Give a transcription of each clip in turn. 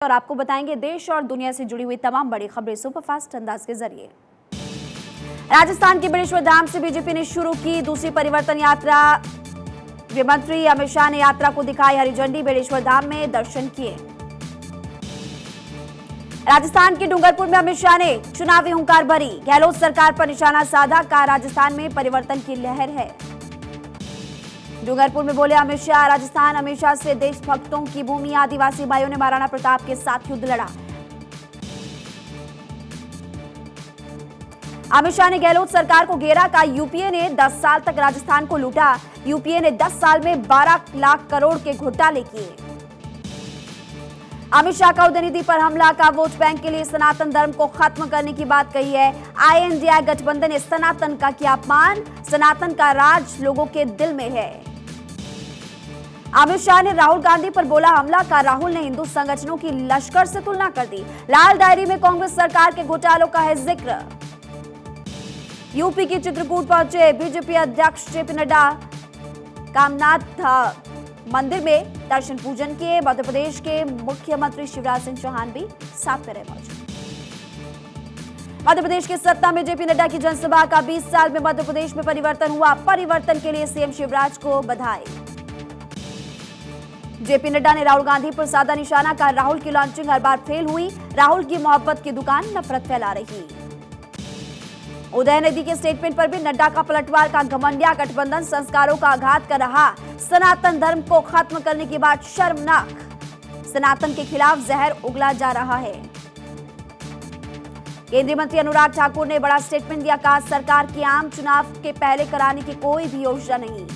और आपको बताएंगे देश और दुनिया से जुड़ी हुई तमाम बड़ी खबरें सुपरफास्ट अंदाज के जरिए। राजस्थान के बेड़ेश्वर धाम से बीजेपी ने शुरू की दूसरी परिवर्तन यात्रा। गृह मंत्री अमित शाह ने यात्रा को दिखाई हरी झंडी, बेड़ेश्वर धाम में दर्शन किए। राजस्थान के डूंगरपुर में अमित शाह ने चुनावी हुंकार भरी, गहलोत सरकार पर निशाना साधा, कहा राजस्थान में परिवर्तन की लहर है। डूंगरपुर में बोले अमित शाह, राजस्थान हमेशा से देशभक्तों की भूमि, आदिवासी भाइयों ने महाराणा प्रताप के साथ युद्ध लड़ा। अमित शाह ने गहलोत सरकार को घेरा, कहा यूपीए ने 10 साल तक राजस्थान को लूटा, यूपीए ने 10 साल में 12 लाख करोड़ के घोटाले किए। अमित शाह का उदयनिधि पर हमला, का वोट बैंक के लिए सनातन धर्म को खत्म करने की बात कही है। INDI गठबंधन ने सनातन का किया अपमान, सनातन का राज लोगों के दिल में है। अमित शाह ने राहुल गांधी पर बोला हमला, का राहुल ने हिंदू संगठनों की लश्कर से तुलना कर दी। लाल डायरी में कांग्रेस सरकार के घोटालों का है जिक्र। यूपी की चित्रकूट पहुंचे बीजेपी अध्यक्ष JP नड्डा, कामनाथ मंदिर में दर्शन पूजन किए। मध्य प्रदेश के मुख्यमंत्री शिवराज सिंह चौहान भी साथ में रहे मौजूद। मध्य प्रदेश की सत्ता में JP नड्डा की जनसभा, का 20 साल में मध्य प्रदेश में परिवर्तन हुआ, परिवर्तन के लिए CM शिवराज को बधाई। JP नड्डा ने राहुल गांधी पर साधा निशाना, का राहुल की लॉन्चिंग हर बार फेल हुई, राहुल की मोहब्बत की दुकान नफरत फैला रही। उदयनिधि के स्टेटमेंट पर भी नड्डा का पलटवार, का घमंडिया गठबंधन संस्कारों का आघात कर रहा, सनातन धर्म को खत्म करने की बात शर्मनाक, सनातन के खिलाफ जहर उगला जा रहा है। केंद्रीय मंत्री अनुराग ठाकुर ने बड़ा स्टेटमेंट दिया, कहा सरकार की आम चुनाव के पहले कराने की कोई भी योजना नहीं।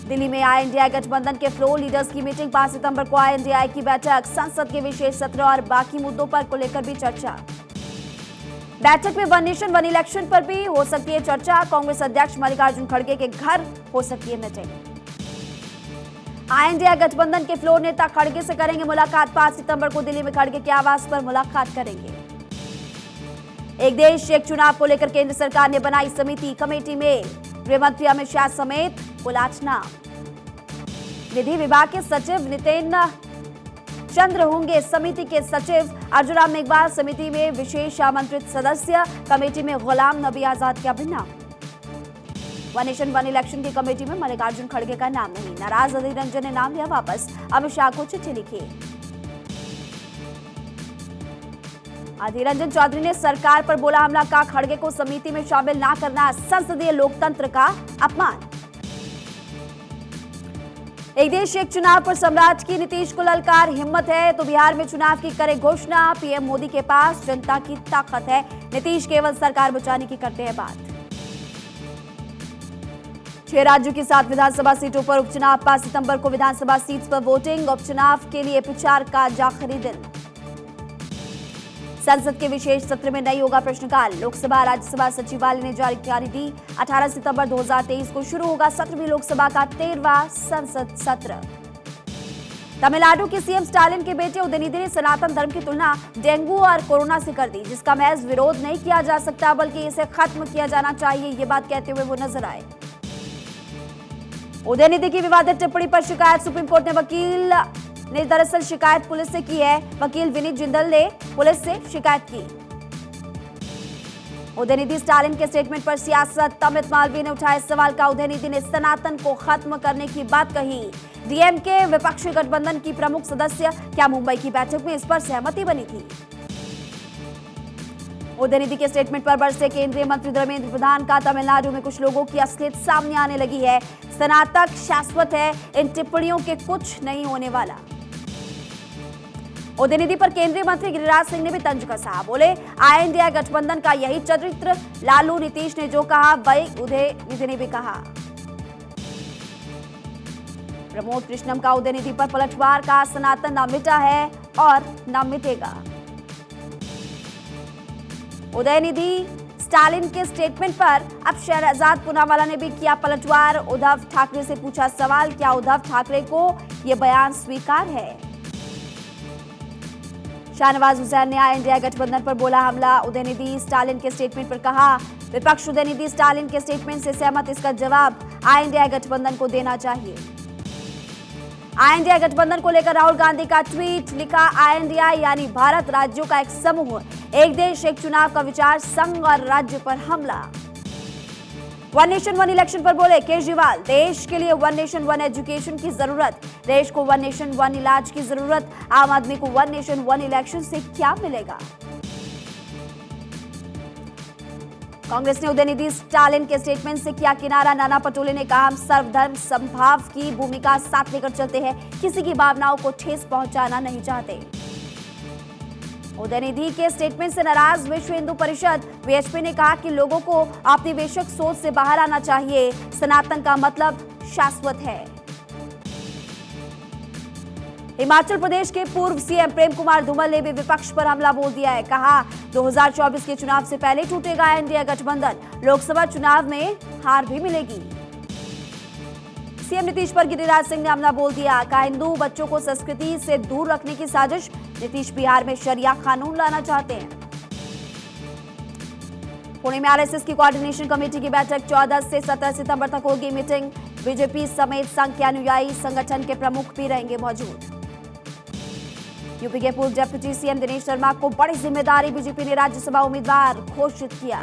दिल्ली में INDI गठबंधन के फ्लोर लीडर्स की मीटिंग, 5 सितंबर को INDI की बैठक, संसद के विशेष सत्र और बाकी मुद्दों पर को लेकर भी चर्चा। बैठक में वन नेशन वन इलेक्शन पर भी हो सकती है चर्चा, कांग्रेस अध्यक्ष मल्लिकार्जुन खड़गे के घर हो सकती है मीटिंग। INDI गठबंधन के फ्लोर नेता खड़गे से करेंगे मुलाकात, 5 सितंबर को दिल्ली में खड़गे के आवास पर मुलाकात करेंगे। एक देश एक चुनाव को लेकर केंद्र सरकार ने बनाई समिति, कमेटी में गृह मंत्री अमित शाह समेत कुल 8 नाम। विधि विभाग के सचिव नितिन चंद्र होंगे समिति के सचिव, अर्जुन मेघवाल समिति में विशेष आमंत्रित सदस्य, कमेटी में गुलाम नबी आजाद का भी नाम। वन नेशन वन इलेक्शन की कमेटी में मल्लिकार्जुन खड़गे का नाम नहीं, नाराज अधीर रंजन ने नाम लिया वापस, अमित शाह को चिट्ठी लिखी। अधीर रंजन चौधरी ने सरकार पर बोला हमला, का खड़गे को समिति में शामिल ना करना संसदीय लोकतंत्र का अपमान। एक देश एक चुनाव पर सम्राट की नीतीश को ललकार, हिम्मत है तो बिहार में चुनाव की करे घोषणा, PM मोदी के पास जनता की ताकत है, नीतीश केवल सरकार बचाने की करते हैं बात। 6 राज्यों की 7 विधानसभा सीटों पर उपचुनाव, 5 सितंबर को विधानसभा सीट्स पर वोटिंग, उपचुनाव के लिए प्रचार का आखिरी दिन। संसद के विशेष सत्र में नहीं होगा प्रश्नकाल, लोकसभा राज्यसभा सचिवालय ने जानकारी दी, 18 सितंबर 2023 को शुरू होगा 17वीं लोकसभा का 13वां संसद सत्र। तमिलनाडु के CM स्टालिन के बेटे उदयनिधि ने सनातन धर्म की तुलना डेंगू और कोरोना से कर दी, जिसका महज विरोध नहीं किया जा सकता बल्कि इसे खत्म किया जाना चाहिए, ये बात कहते हुए वो नजर आए। उदयनिधि की विवादित टिप्पणी पर शिकायत, सुप्रीम कोर्ट ने वकील ने दरअसल शिकायत पुलिस से की है, वकील विनीत जिंदल ने पुलिस से शिकायत की। उदयनिधि स्टालिन के स्टेटमेंट पर सियासत, अमित मालवीय ने उठाया सवाल, का उदयनिधि ने सनातन को खत्म करने की बात कही। DMK विपक्षी गठबंधन की प्रमुख सदस्य, क्या मुंबई की बैठक में इस पर सहमति बनी थी। उदयनिधि के स्टेटमेंट पर बरसे केंद्रीय मंत्री धर्मेंद्र प्रधान, का तमिलनाडु में कुछ लोगों की असलियत सामने आने लगी है, सनातन शाश्वत है, इन टिप्पणियों के कुछ नहीं होने वाला। उदयनिधि पर केंद्रीय मंत्री गिरिराज सिंह ने भी तंज कसा, बोले INDI गठबंधन का यही चरित्र, लालू नीतीश ने जो कहा वही उदयनिधि ने भी कहा। प्रमोद कृष्णम का उदयनिधि पर पलटवार, का सनातन न मिटा है और न मिटेगा। उदयनिधि स्टालिन के स्टेटमेंट पर अब शहजाद पूनावाला ने भी किया पलटवार, उद्धव ठाकरे से पूछा सवाल, क्या उद्धव ठाकरे को यह बयान स्वीकार है। शाहनवाज हुसैन ने INDI गठबंधन पर बोला हमला, उदयनिधि स्टालिन के स्टेटमेंट पर कहा विपक्ष उदयनिधि स्टालिन के स्टेटमेंट से सहमत, इसका जवाब INDI गठबंधन को देना चाहिए। INDI गठबंधन को लेकर राहुल गांधी का ट्वीट, लिखा INDI यानी भारत राज्यों का एक समूह, एक देश एक चुनाव का विचार, संघ और राज्य पर हमला। वन नेशन वन इलेक्शन पर बोले केजरीवाल, देश के लिए वन नेशन वन एजुकेशन की जरूरत, देश को वन नेशन वन इलाज की जरूरत, आम आदमी को वन नेशन वन इलेक्शन से क्या मिलेगा। कांग्रेस ने उदयनिधि स्टालिन के स्टेटमेंट से किया किनारा, नाना पटोले ने कहा हम सर्वधर्म समभाव की भूमिका साथ लेकर चलते हैं, किसी की भावनाओं को ठेस पहुंचाना नहीं चाहते। उदयनिधि के स्टेटमेंट से नाराज विश्व हिंदू परिषद, वीएचपी ने कहा कि लोगों को औपनिवेशिक सोच से बाहर आना चाहिए, सनातन का मतलब शाश्वत है। हिमाचल प्रदेश के पूर्व सीएम प्रेम कुमार धूमल ने भी विपक्ष पर हमला बोल दिया है, कहा 2024 के चुनाव से पहले टूटेगा एनडीए गठबंधन, लोकसभा चुनाव में हार भी मिलेगी। सीएम नीतीश पर गिरिराज सिंह ने हमला बोल दिया, कहा हिंदू बच्चों को संस्कृति से दूर रखने की साजिश, नीतीश बिहार में शरिया कानून लाना चाहते हैं। पुणे में आरएसएस की कोऑर्डिनेशन कमेटी की बैठक 14 से 17 सितंबर तक होगी मीटिंग, बीजेपी समेत संघ के अनुयायी संगठन के प्रमुख भी रहेंगे मौजूद। यूपी के पूर्व डिप्टी सीएम दिनेश शर्मा को बड़ी जिम्मेदारी, बीजेपी ने राज्यसभा उम्मीदवार घोषित किया।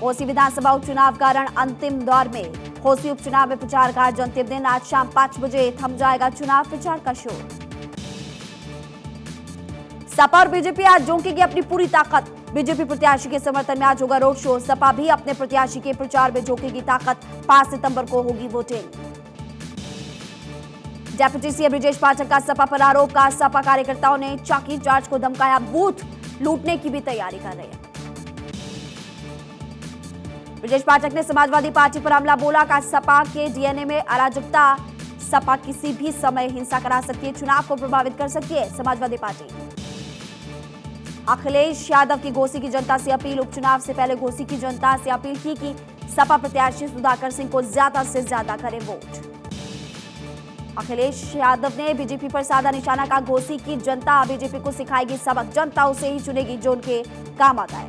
ओसी विधानसभा उपचुनाव का रण अंतिम दौर में, ओसी उपचुनाव में प्रचार का आज अंतिम दिन, आज शाम 5 बजे थम जाएगा चुनाव प्रचार का शोर। सपा और बीजेपी आज झोंकेगी अपनी पूरी ताकत, बीजेपी प्रत्याशी के समर्थन में आज होगा रोड शो, सपा भी अपने प्रत्याशी के प्रचार में झोंकेगी ताकत, 5 सितंबर को होगी voting. Deputy CM Brajesh Pathak का सपा पर आरोप, का सपा कार्यकर्ताओं ने चाकी चार्ज को धमकाया, बूथ लूटने की भी तैयारी कर रहे हैं। ब्रजेश पाठक ने समाजवादी पार्टी पर हमला बोला, का सपा के डीएनए में अराजकता, सपा किसी भी समय हिंसा करा सकती है, चुनाव को प्रभावित कर सकती है समाजवादी पार्टी। अखिलेश यादव की घोसी की जनता से अपील, उपचुनाव से पहले घोसी की जनता से अपील की कि सपा प्रत्याशी सुधाकर सिंह को ज्यादा से ज्यादा करें वोट। अखिलेश यादव ने बीजेपी पर साधा निशाना, का घोसी की जनता बीजेपी को सिखाएगी सबक, जनता उसे ही चुनेगी जो उनके काम आता है।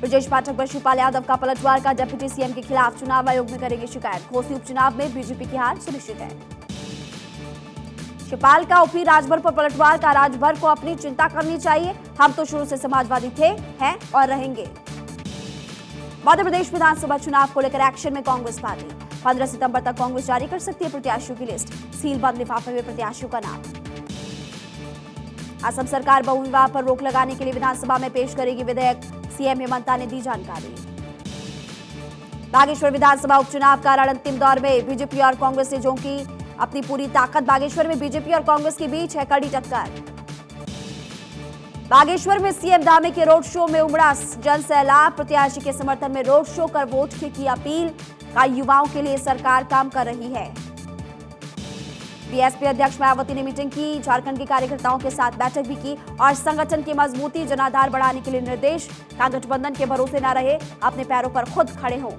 ब्रजेश पाठक पर शिवपाल यादव का पलटवार, का डिप्टी सीएम के खिलाफ चुनाव आयोग में करेंगे शिकायत, घोसी उपचुनाव में बीजेपी की हार सुनिश्चित है। शिवपाल का ओपी राजभर पर पलटवार, का राजभर को अपनी चिंता करनी चाहिए, हम तो शुरू से समाजवादी थे, हैं और रहेंगे। मध्य प्रदेश विधानसभा चुनाव को लेकर एक्शन में कांग्रेस पार्टी, 15 सितंबर तक कांग्रेस जारी कर सकती है प्रत्याशियों की लिस्ट, सील बंद लिफाफे में प्रत्याशियों का नाम। असम सरकार बहुविवाह पर रोक लगाने के लिए विधानसभा में पेश करेगी विधेयक, सीएम हेमंता ने दी जानकारी। बागेश्वर विधानसभा उपचुनाव का रण अंतिम दौर में, बीजेपी और कांग्रेस ने झोंकी अपनी पूरी ताकत, बागेश्वर में बीजेपी और कांग्रेस के बीच है कड़ी टक्कर। बागेश्वर में सीएम धामी के रोड शो में उमड़ा जनसैलाब, प्रत्याशी के समर्थन में रोड शो कर वोट की अपील, का युवाओं के लिए सरकार काम कर रही है। बीएसपी अध्यक्ष मायावती ने मीटिंग की, झारखंड के कार्यकर्ताओं के साथ बैठक भी की और संगठन की मजबूती जनाधार बढ़ाने के लिए निर्देश, का गठबंधन के भरोसे न रहे, अपने पैरों पर खुद खड़े हों।